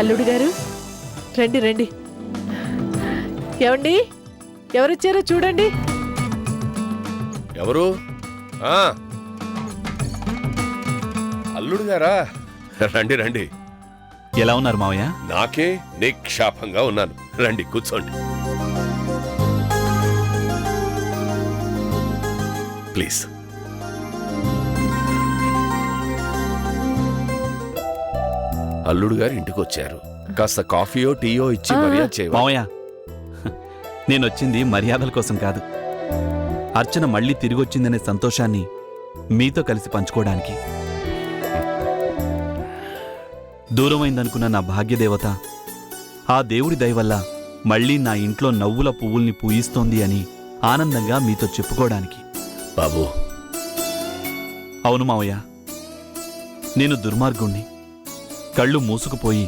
అల్లుడు గారు రండి రండి. ఏమండి, ఎవరొచ్చారో చూడండి. ఎవరు? అల్లుడు గారా? రండి రండి. ఎలా ఉన్నారు మావయ్య? నాకే నిక్షాపంగా ఉన్నాను. రండి కూర్చోండి ప్లీజ్. అల్లుడు గారు ఇంటికి వచ్చారు. కాస్త కాఫీయో టీయో ఇచ్చి మర్యాద చేయవా? మావయ్య, నేనొచ్చింది మర్యాదల కోసం కాదు. అర్చన మళ్ళీ తిరిగొచ్చిందనే సంతోషాన్ని మీతో కలిసి పంచుకోవడానికి. దూరమైందనుకున్న నా భాగ్యదేవత ఆ దేవుడి దయవల్ల మళ్ళీ నా ఇంట్లో నవ్వుల పువ్వుల్ని పూయిస్తోంది అని ఆనందంగా మీతో చెప్పుకోవడానికి. బాబు. అవును మావయ్య, నేను దుర్మార్గుణ్ణి. కళ్ళు మూసుకుపోయి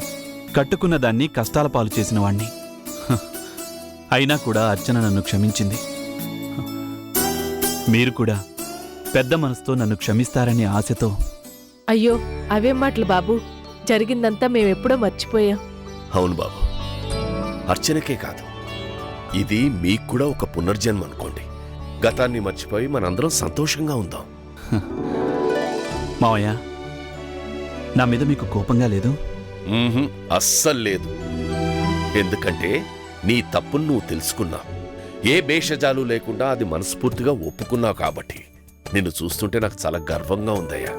కట్టుకున్న దాన్ని కష్టాల పాలు చేసిన వాణ్ణి. అయినా కూడా అర్చన నన్ను క్షమించింది. మీరు కూడా పెద్ద మనసుతో నన్ను క్షమిస్తారనే ఆశతో. అయ్యో, అవేం మాటలు బాబు, జరిగిందంతా మేమెప్పుడో మర్చిపోయాం. అవును బాబు, అర్చనకే కాదు, ఇది మీకు కూడా ఒక పునర్జన్మ అనుకోండి. గతాన్ని మర్చిపోయి మనందరం సంతోషంగా ఉందాం. మావయ్య, నా మీద మీకు కోపంగా లేదు? అస్సలు లేదు. ఎందుకంటే నీ తప్పును నువ్వు తెలుసుకున్నావు. ఏ భేషజాలు లేకుండా అది మనస్ఫూర్తిగా ఒప్పుకున్నావు కాబట్టి నిన్ను చూస్తుంటే నాకు చాలా గర్వంగా ఉందయ్యా.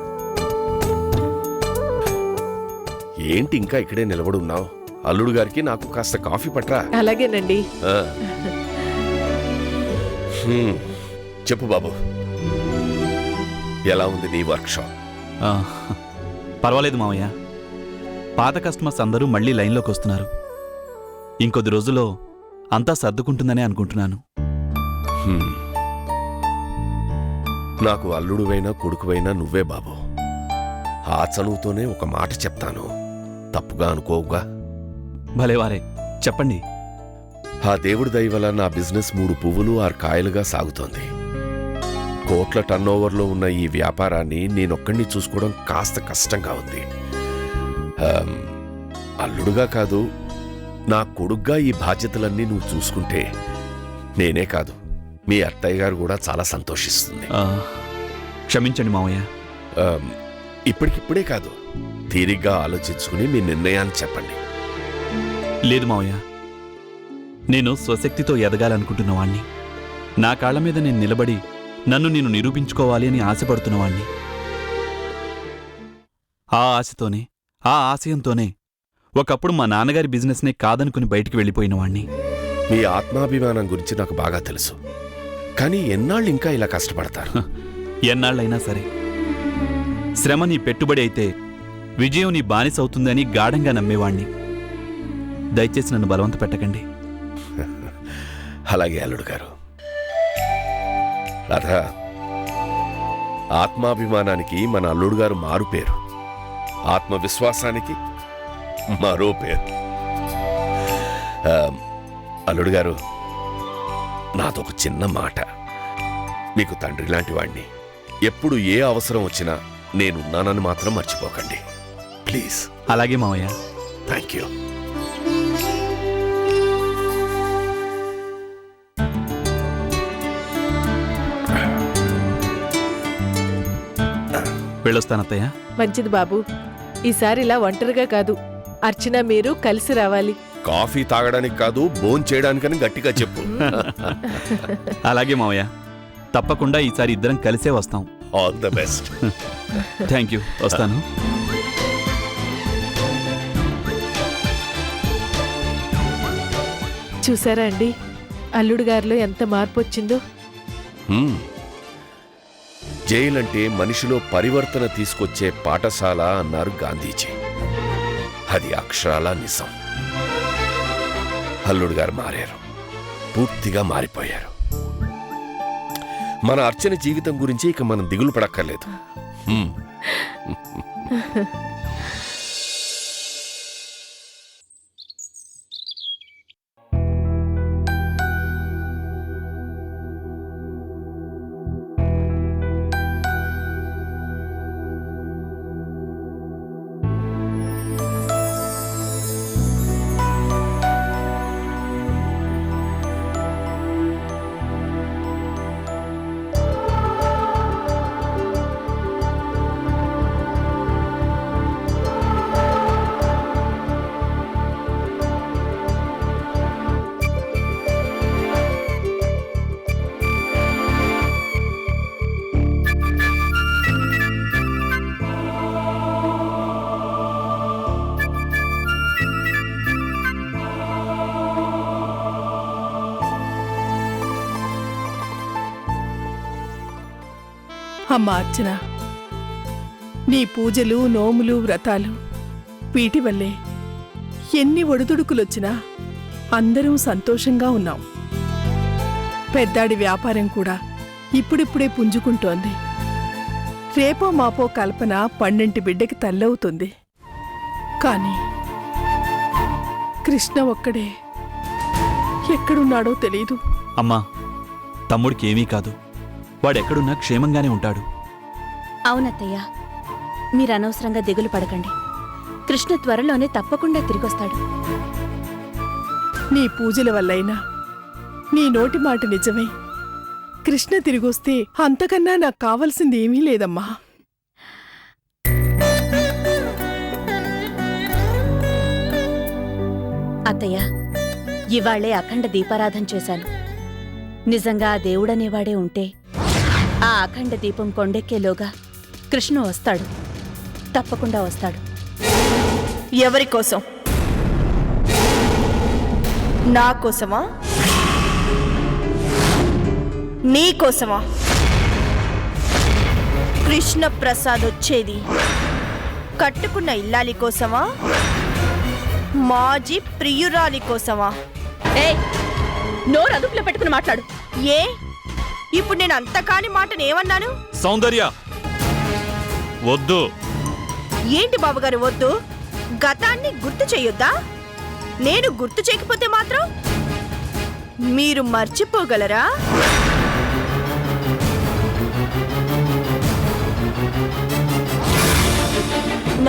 ఏంటి ఇంకా ఇక్కడే నిలబడున్నావు? అల్లుడు గారికి నాకు కాస్త కాఫీ పట్రా. అలాగేనండి. చెప్పు బాబు, ఎలా ఉంది నీ వర్క్షాప్? పర్వాలేదు మావయ్య. పాత కస్టమర్స్ అందరూ మళ్ళీ లైన్లోకి వస్తున్నారు. ఇంకొద్ది రోజుల్లో అంతా సర్దుకుంటుందనే అనుకుంటున్నాను. నాకు అల్లుడువైనా కొడుకువైనా నువ్వే బాబు. ఆ చనువుతోనే ఒక మాట చెప్తాను, తప్పుగా అనుకోవుగా? భలేవారే, చెప్పండి. ఆ దేవుడి దయ వల్ల నా బిజినెస్ 3 పువ్వులు 6 కాయలుగా సాగుతోంది. కోట్ల టర్నోవర్లో ఉన్న ఈ వ్యాపారాన్ని నేనొక్కడిని చూసుకోవడం కాస్త కష్టంగా ఉంది. అల్లుడుగా కాదు, నా కొడుగ్గా ఈ బాధ్యతలన్నీ నువ్వు చూసుకుంటే నేనే కాదు, మీ అత్తయ్య గారు కూడా చాలా సంతోషిస్తుంది. క్షమించండి మావయ్య. ఇప్పటికిప్పుడే కాదు, తీరిగ్గా ఆలోచించుకుని మీ నిర్ణయాన్ని చెప్పండి. లేదు మావయ్య, నేను స్వశక్తితో ఎదగాలనుకుంటున్నవాణ్ణి. నా కాళ్ల మీద నేను నిలబడి నన్ను నేను నిరూపించుకోవాలి అని ఆశపడుతున్నవాణ్ణి. ఆ ఆశతోనే, ఆ ఆశయంతోనే ఒకప్పుడు మా నాన్నగారి బిజినెస్నే కాదనుకుని బయటికి వెళ్ళిపోయినవాణ్ణి. మీ ఆత్మాభిమానం గురించి నాకు బాగా తెలుసు. కానీ ఎన్నాళ్ళు ఇంకా ఇలా కష్టపడతారు? ఎన్నాళ్ళైనా సరే. శ్రమ నీ పెట్టుబడి అయితే విజయం నీ బానిసవుతుందని గాఢంగా నమ్మేవాణ్ణి. దయచేసి నన్ను బలవంత పెట్టకండి. అలాగే అల్లుడు గారు. రాధా, ఆత్మాభిమానానికి మన అల్లుడు గారు మారు పేరు, ఆత్మవిశ్వాసానికి మరో పేరు. అల్లుడు గారు, నాదొక చిన్న మాట. మీకు తండ్రి లాంటి వాణ్ణి. ఎప్పుడు ఏ అవసరం వచ్చినా నేనున్నానని మాత్రం మర్చిపోకండి ప్లీజ్. అలాగే మావయ్య. Thank you. వెళ్ళొస్తానత్తయ్య. మంచిది బాబు. ఈసారి ఇలా ఒంటరిగా కాదు, అర్చన మీరు కలిసి రావాలి. కాఫీ తాగడానికి కాదు, భోంచేయడానికని గట్టిగా చెప్పు. అలాగే మావయ్య, తప్పకుండా ఈసారి ఇద్దరం కలిసే వస్తాం. All the best. Thank you. వస్తాను. చూసారా అండి, అల్లుడు గారిలో ఎంత మార్పు వచ్చిందో. జైలంటే మనిషిలో పరివర్తన తీసుకొచ్చే పాఠశాల అన్నారు గాంధీజీ. అది అక్షరాల నిజం. అల్లుడు గారు మారారు, పూర్తిగా మారిపోయారు. మన అర్చన జీవితం గురించి ఇక మనం దిగులు పడక్కర్లేదు. అమ్మా అర్చన, నీ పూజలు, నోములు, వ్రతాలు వీటి వల్లే ఎన్ని ఒడిదుడుకులొచ్చినా అందరం సంతోషంగా ఉన్నాం. పెద్దాడి వ్యాపారం కూడా ఇప్పుడిప్పుడే పుంజుకుంటోంది. రేపో మాపో కల్పన 12 బిడ్డకి తల్లవుతుంది. కాని కృష్ణ ఒక్కడే ఎక్కడున్నాడో తెలీదు. అమ్మా, తమ్ముడికి ఏమీ కాదు. వాడెక్కడున్నా క్షేమంగానే ఉంటాడు. అవునత్తయ్య, మీరనవసరంగా దిగులు పడకండి. కృష్ణ త్వరలోనే తప్పకుండా తిరిగొస్తాడు. నీ పూజల వల్లైనా నీ నోటి మాట నిజమే. కృష్ణ తిరిగొస్తే అంతకన్నా నాకు కావలసింది ఏమీ లేదమ్మా. అత్తయ్య, ఇవాళ్లే అఖండ దీపారాధన చేశాను. నిజంగా ఆ దేవుడనేవాడే ఉంటే ఆ అఖండ దీపం కొండెక్కేలోగా కృష్ణ వస్తాడు. తప్పకుండా వస్తాడు. ఎవరి కోసం? నా కోసమా? నీ కోసమా? కృష్ణ ప్రసాద్ వచ్చేది కట్టుకున్న ఇల్లాలి కోసమా? మాజీ ప్రియురాలి కోసమా? ఏయ్, నోరు అదుపులో పెట్టుకుని మాట్లాడు. ఏ ఇప్పుడు నేను అంత కాని మాటను ఏమన్నాను? సౌందర్య, వద్దు. ఏంటి బాబుగారు వద్దు? గతాన్ని గుర్తు చెయ్యొద్దా? నేను గుర్తు చేయకపోతే మాత్రం మీరు మర్చిపోగలరా?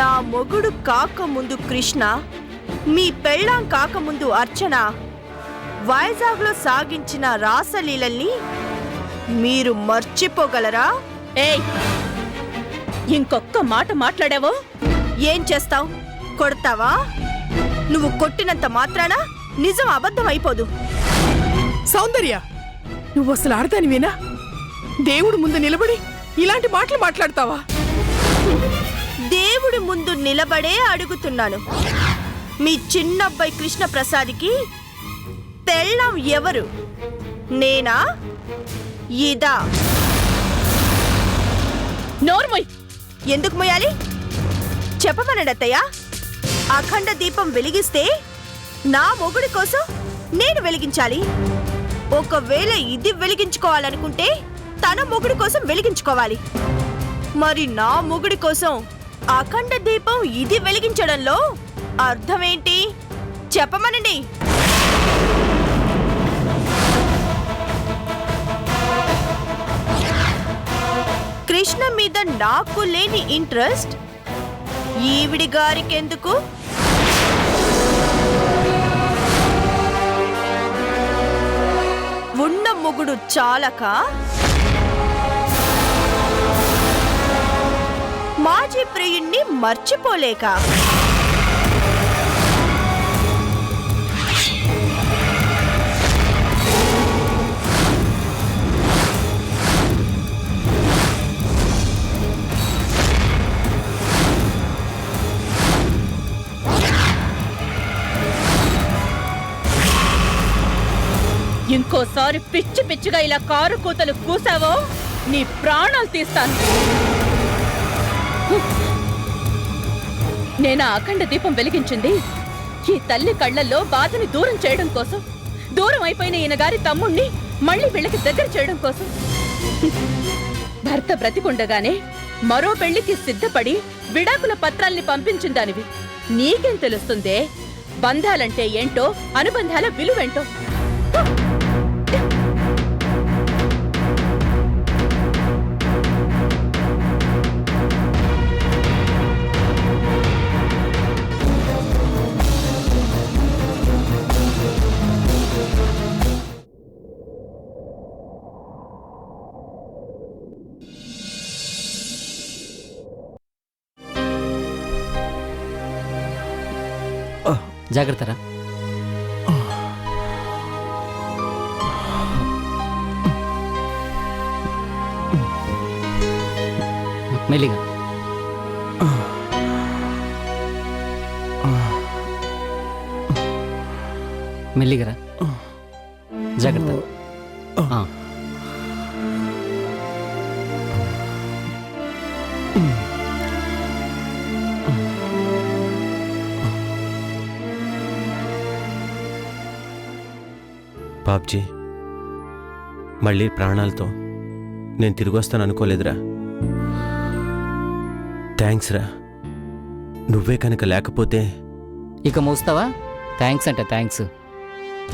నా మొగుడు కాకముందు కృష్ణ, మీ పెళ్ళాం కాకముందు అర్చన వైజాగ్లో సాగించిన రాసలీలల్ని మీరు మర్చిపోగలరా? ఏయ్, ఇంకొక్క మాట మాట్లాడావో ఏం చేస్తావ్? కొడతావా? నువ్వు కొట్టినంత మాత్రాన నిజం అబద్ధం అయిపోదు. సౌందర్య, నువ్వు అసలు ఆడతానివేనా? దేవుడు ముందు నిలబడి ఇలాంటి మాటలు మాట్లాడతావా? దేవుడి ముందు నిలబడే అడుగుతున్నాను. మీ చిన్నబ్బాయి కృష్ణ ప్రసాద్కి పెళ్ళాం ఎవరు? నేనా? ఇదా? నోర్మోయ్. ఎందుకు మొయ్యాలి? చెప్పమనడత్తయ్యా. అఖండ దీపం వెలిగిస్తే నా మొగుడి కోసం నేను వెలిగించాలి. ఒకవేళ ఇది వెలిగించుకోవాలనుకుంటే తన మొగుడి కోసం వెలిగించుకోవాలి. మరి నా మొగుడి కోసం అఖండ దీపం ఇది వెలిగించడంలో అర్థమేంటి? చెప్పమనండి. కృష్ణ మీద నాకు లేని ఇంట్రెస్ట్ ఈవిడి గారికెందుకు? ఉన్న మొగుడు చాలక మాజీ ప్రియుణ్ణి మర్చిపోలేక? ఇంకోసారి పిచ్చి పిచ్చిగా ఇలా కారు కూతలు కూసావో నీ ప్రాణాలు తీస్తాను. నేను అఖండ దీపం వెలిగించింది ఈ తల్లి కళ్ళల్లో బాధని దూరం చేయడం కోసం, దూరం అయిపోయిన ఈయన గారి తమ్ముణ్ణి మళ్ళీ వీళ్ళకి దగ్గర చేయడం కోసం. భర్త బ్రతికుండగానే మరో పెళ్లికి సిద్ధపడి విడాకుల పత్రాల్ని పంపించిందానివి. నీకేం తెలుస్తుందే బంధాలంటే ఏంటో, అనుబంధాల విలువేంటో? జాగ్రత్తరా. మెల్లిగా. మెల్లిగరా. జాగ్రత్త. బాబ్జీ, మళ్ళీ ప్రాణాలతో నేను తిరిగి వస్తాను అనుకోలేదురా. థ్యాంక్స్ రా. నువ్వే కనుక లేకపోతే ఇక మోస్తావా? థ్యాంక్స్ అంటే థ్యాంక్స్.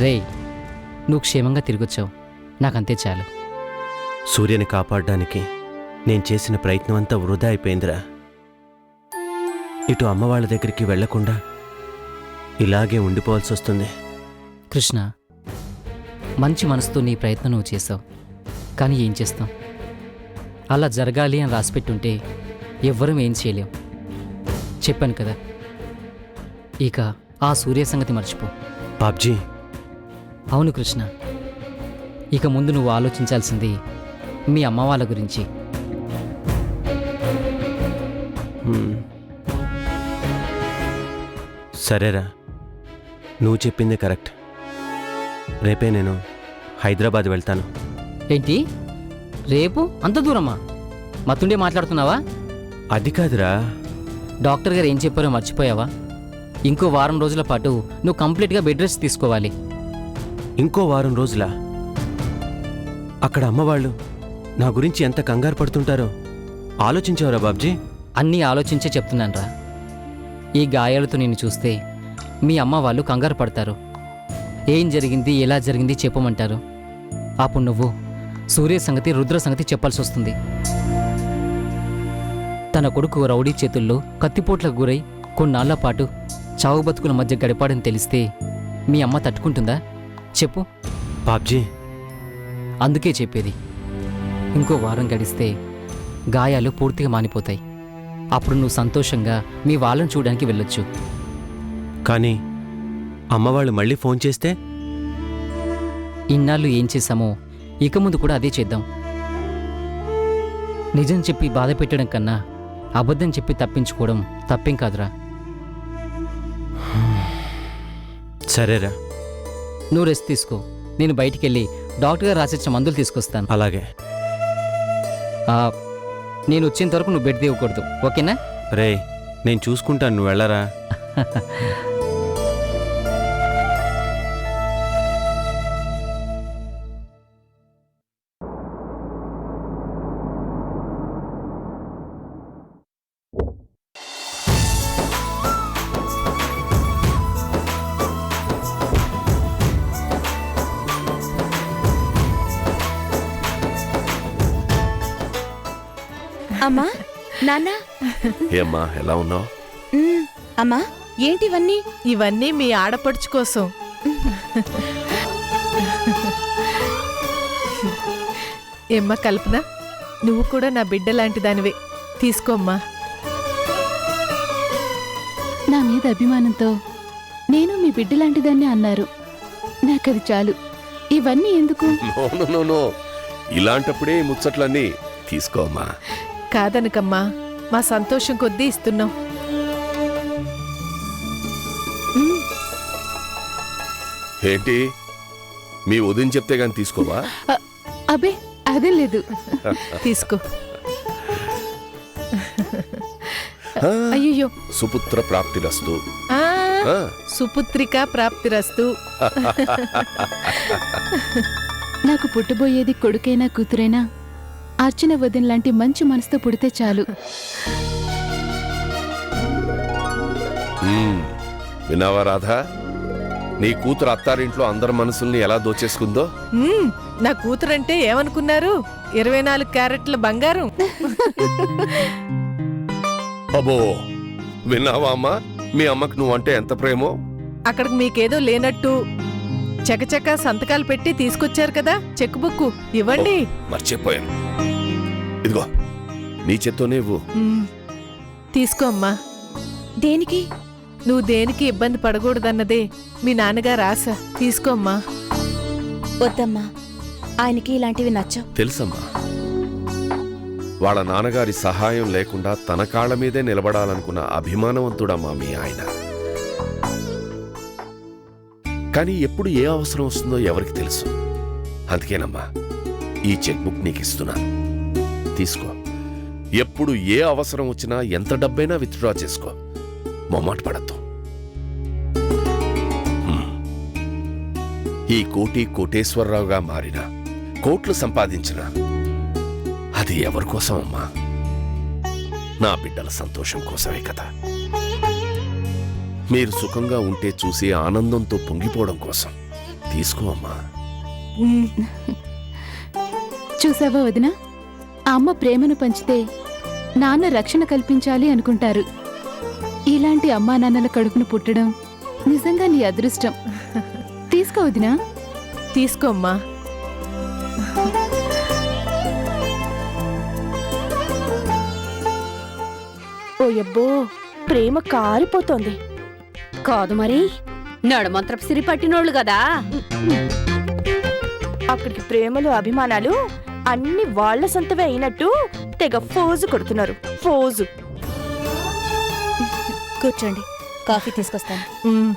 రేయ్, నువ్వు క్షేమంగా తిరిగొచ్చావు, నాకంతే చాలు. సూర్యని కాపాడడానికి నేను చేసిన ప్రయత్నం అంతా వృధా అయిపోయిందిరా. ఇటు అమ్మ వాళ్ళ దగ్గరికి వెళ్లకుండా ఇలాగే ఉండిపోవాల్సి వస్తుంది. కృష్ణ, మంచి మనసుతో నీ ప్రయత్నం నువ్వు చేసావు, కానీ ఏం చేస్తాం? అలా జరగాలి అని రాసిపెట్టుంటే ఎవ్వరం ఏం చేయలేం. చెప్పాను కదా, ఇక ఆ సూర్య సంగతి మర్చిపో. బాబ్జీ, అవును కృష్ణ, ఇక ముందు నువ్వు ఆలోచించాల్సింది మీ అమ్మ వాళ్ళ గురించి. సరేరా, నువ్వు చెప్పిందే కరెక్ట్. రేపే నేను హైదరాబాద్ వెళ్తాను. ఏంటి, రేపు అంత దూరమా? మతుండే మాట్లాడుతున్నావా? అది కాదురా. డాక్టర్ గారు ఏం చెప్పారో మర్చిపోయావా? ఇంకో వారం రోజుల పాటు నువ్వు కంప్లీట్గా బెడ్ రెస్ట్ తీసుకోవాలి. ఇంకో వారం రోజులా? అక్కడ అమ్మవాళ్ళు నా గురించి ఎంత కంగారు పడుతుంటారో ఆలోచించావురా బాబ్జీ? అన్నీ ఆలోచించే చెప్తున్నానురా. ఈ గాయాలతో నిన్ను చూస్తే మీ అమ్మ వాళ్ళు కంగారు పడతారు. ఏం జరిగింది, ఎలా జరిగింది చెప్పమంటారు. అప్పుడు నువ్వు సూర్య సంగతి, రుద్ర సంగతి చెప్పాల్సి వస్తుంది. తన కొడుకు రౌడీ చేతుల్లో కత్తిపోట్లకు గురై కొన్నాళ్ల పాటు చావు బతుకుల మధ్య గడిపాడని తెలిస్తే మీ అమ్మ తట్టుకుంటుందా చెప్పు? బాబ్జీ, అందుకే చెప్పేది, ఇంకో వారం గడిస్తే గాయాలు పూర్తిగా మానిపోతాయి. అప్పుడు నువ్వు సంతోషంగా మీ వాళ్ళని చూడడానికి వెళ్ళొచ్చు. కానీ అమ్మవాళ్ళు మళ్ళీ ఫోన్ చేస్తే? ఇన్నాళ్ళు ఏం చేశామో ఇక ముందు కూడా అదే చేద్దాం. నిజం చెప్పి బాధ పెట్టడం కన్నా అబద్ధం చెప్పి తప్పించుకోవడం తప్పేం కాదురా. సరేరా, నువ్వు రెస్ట్ తీసుకో. నేను బయటికెళ్ళి డాక్టర్ గారు రాసిచ్చిన మందులు తీసుకొస్తాను. అలాగే. నేను వచ్చేంత వరకు నువ్వు బెడ్ దిగకూడదు, ఓకేనా? రే, నేను చూసుకుంటాను, నువ్వు వెళ్ళరా. అమ్మా, నాన్న. ఏమ్మా, ఎలా ఉన్నావు? అమ్మా, ఏంటివన్నీ? ఇవన్నీ మీ ఆడపడుచు కోసం. ఏమ్మా కల్పన, నువ్వు కూడా నా బిడ్డ లాంటి దానివే. తీసుకోమ్మా. నా మీద అభిమానంతో నేను మీ బిడ్డలాంటిదాన్ని అన్నారు. నాకది చాలు. ఇవన్నీ ఎందుకు? నో, ఇలాంటప్పుడే ఈ ముచ్చట్లన్నీ తీసుకోమ్మా. కాదనకమ్మా, మా సంతోషం కొద్దీ ఇస్తున్నాం. ఏంటి, మీ వదిన చెప్తే గాని తీసుకోవా? అబే, అదే లేదు. తీసుకో. అయ్యో, సుపుత్ర ప్రాప్తిరస్తు. సుపుత్రిక ప్రాప్తిరస్తు. నాకు పుట్టబోయేది కొడుకైనా కూతురైనా అర్చన వదిన లాంటి మంచి మనసుతో పుడితే చాలు. విన్నావా రాధా, నీ కూతురు అత్తారింట్లో అందరి మనసుల్ని ఎలా దోచేసుకుందో? నా కూతురంటే ఏమనుకున్నారు? 24 క్యారెట్ల బంగారం. అబ్బో, విన్నావా అమ్మా, మీ అమ్మకు నువ్వంటే ఎంత ప్రేమో. అక్కడికి మీకేదో లేనట్టు చకచక సంతకాలు పెట్టి తీసుకొచ్చారు కదా చెక్ బుక్, ఇవ్వండి. మర్చిపోయాను, ఇదిగో నీ చేత్తోనే ఇవ్వు. తీసుకో అమ్మా. దేనికి? నువ్వు దేనికి ఇబ్బంది పడకూడదన్నదే మీ నాన్నగారు ఆశ. తీసుకోమ్మా. వద్దమ్మా, ఆయనకి ఇలాంటివి నచ్చవు. తెలుసమ్మా, వాళ్ళ నాన్నగారి సహాయం లేకుండా తన కాళ్ల మీదే నిలబడాలనుకున్న అభిమానవంతుడమ్మా మీ ఆయన. కానీ ఎప్పుడు ఏ అవసరం వస్తుందో ఎవరికి తెలుసు. అందుకేనమ్మా ఈ చెక్ బుక్ నీకు ఇస్తున్నాను, తీసుకో. ఎప్పుడు ఏ అవసరం వచ్చినా ఎంత డబ్బైనా విత్డ్రా చేసుకో, మొమ్మాట పడద్దు. ఈ కోటి కోటేశ్వరరావుగా మారిన, కోట్లు సంపాదించిన అది ఎవరి కోసం అమ్మా? నా బిడ్డల సంతోషం కోసమే కదా. మీరు సుఖంగా ఉంటే చూసి ఆనందంతో పొంగిపోవడం కోసం. తీసుకో అమ్మా. చూసావా వదిన, ఆ అమ్మ ప్రేమను పంచితే నాన్న రక్షణ కల్పించాలి అనుకుంటారు. ఇలాంటి అమ్మా నాన్నల కడుపును పుట్టడం నిజంగా నీ అదృష్టం. తీసుకో వదినా. తీసుకోమ్మా. ఓయబ్బో, ప్రేమ కారిపోతోంది. కాదు మరి, నడమంత్రపు సిరి పట్టినోళ్ళు కదా. అక్కడికి ప్రేమలు అభిమానాలు అన్ని వాళ్ళ సొంతవే అయినట్టు తెగ ఫోజు కొడుతున్నారు. ఫోజు. కూర్చోండి, కాఫీ తీసుకొస్తాను. ఉమ్,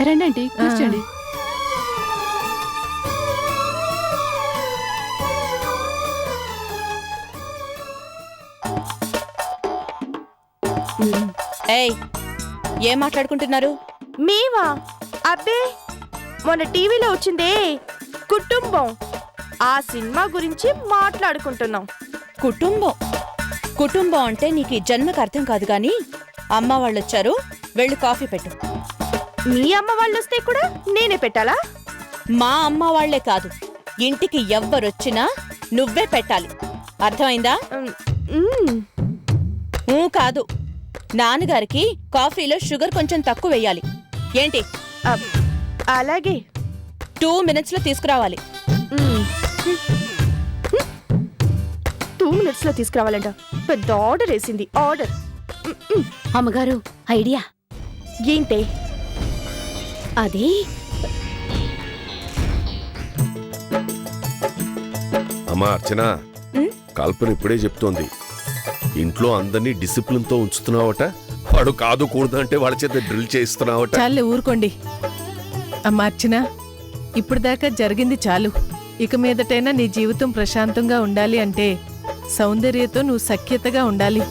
రండి కూర్చోండి. ఏయ్, ఏం మాట్లాడుకుంటున్నారు? మేవా? అబ్బే, మొన్న టీవీలో వచ్చిందే కుటుంబం, ఆ సినిమా గురించి మాట్లాడుకుంటున్నాం. కుటుంబం అంటే నీకు ఈ జన్మకు అర్థం కాదు గాని, అమ్మ వాళ్ళొచ్చారు, వెళ్ళి కాఫీ పెట్టు. మీ అమ్మ వాళ్ళు వస్తే కూడా నేనే పెట్టాలా? మా అమ్మ వాళ్లే కాదు, ఇంటికి ఎవ్వరొచ్చినా నువ్వే పెట్టాలి. అర్థమైందా? కాదు, నాన్నగారికి కాఫీలో షుగర్ కొంచెం తక్కువ వెయ్యాలి. ఏంటి? అలాగే. 2 minutes లో తీసుకురావాలి. 2 minutes లో తీసుకురావాలంట. పెద్ద ఆర్డర్ వేసింది. ఆర్డర్. అమ్మగారు, ఐడియా ఏంటే అది? అమ్మా అర్చన, కల్పన ఇప్పుడే చెప్తోంది, ఇంట్లో అందరినీ డిసిప్లిన్తో ఉంచుతున్నావట. వాడు కాదు కూడదు అంటే వాళ్ళ చేత డ్రిల్ చేయిస్తున్నావట. చాలే ఊరుకోండి. అమ్మా అర్చన, ఇప్పుడు దాకా జరిగింది చాలు. ఇక మీదటైనా నీ జీవితం ప్రశాంతంగా ఉండాలి అంటే సౌందర్యతో నువ్వు సఖ్యతగా ఉండాలి.